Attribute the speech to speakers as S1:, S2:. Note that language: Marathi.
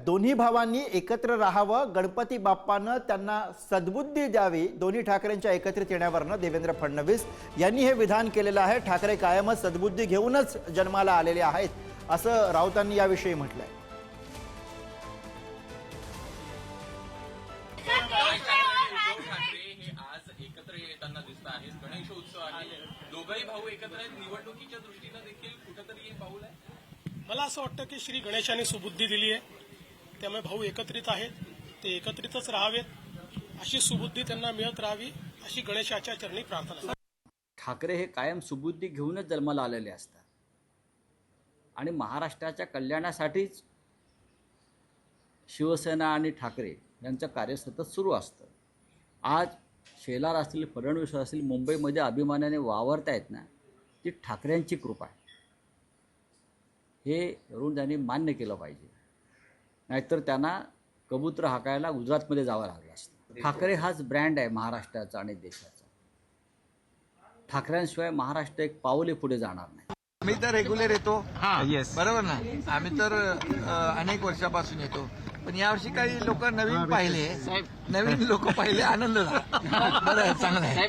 S1: दोन्ही भावांनी एकत्र राहावं, गणपती बाप्पानं त्यांना सद्बुद्धी द्यावी. दोन्ही ठाकरेंच्या एकत्रित येण्यावरनं देवेंद्र फडणवीस यांनी हे विधान केलेलं आहे. ठाकरे कायमच सद्बुद्धी घेऊनच जन्माला आलेले आहेत, असं राऊतांनी याविषयी म्हटलंय.
S2: एकत्र येताना दिसत आहेत. गणेश उत्सव आहे, दोघंही भाऊ एकत्र आहेत. निवडणुकीच्या दृष्टीनं देखील कुठेतरी हे पाऊल आहे.
S3: मला असं वाटतं की श्री गणेशाने सुबुद्धी दिली आहे, त्यामुळे भाऊ एकत्रित आहेत, ते एकत्रितच राहावेत, अशी सुबुद्धी त्यांना मिळत राहावी अशी गणेशाच्या चरणी प्रार्थना.
S4: ठाकरे हे कायम सुबुद्धी घेऊनच जन्माला आलेले असतात आणि महाराष्ट्राच्या कल्याणासाठीच शिवसेना आणि ठाकरे यांचं कार्य सतत सुरू असतं. आज शेलार असतील, फडणवीस असतील, मुंबईमध्ये अभिमानाने वावरत आहेत ना, ती ठाकरेंची कृपा आहे. हे तरुणांनी मान्य केलं पाहिजे, नाहीतर त्यांना कबूतर हाकायला गुजरातमध्ये जावं लागलं असतं. ठाकरे हाच ब्रँड आहे महाराष्ट्राचा आणि देशाचा. ठाकरेंशिवाय महाराष्ट्र एक पाऊलही पुढे जाणार नाही.
S5: आम्ही तर रेग्युलर येतो, बरोबर ना. आम्ही तर अनेक वर्षापासून येतो, पण यावर्षी काही लोक नवीन पाहिले, नवीन लोक पाहिले, आनंद झाला. बरं, चांगलं आहे.